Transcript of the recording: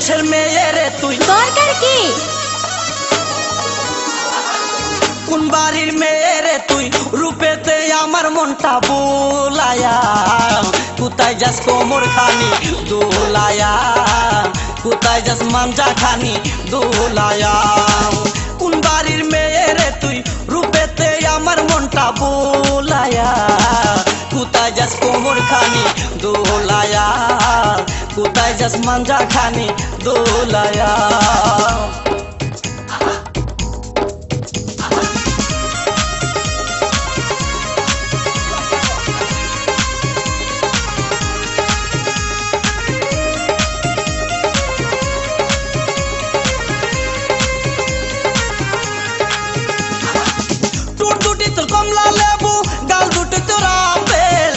বংশের মেয়ে রে তুই দরকার কি কোন বাড়ির মেয়ে রে তুই রূপেতে আমার মনটা বোলায়া কোথায় যাস কোমর খানি দোলায়া কোথায় যাস মাঞ্জা খানি দোলায়া কোন বাড়ির মেয়ে রে তুই রূপেতে আমার মনটা বোলায়া কোথায় যাস কোমর খানি দোলায়া কোথায় যাস মাঞ্জা খানি দোলায়া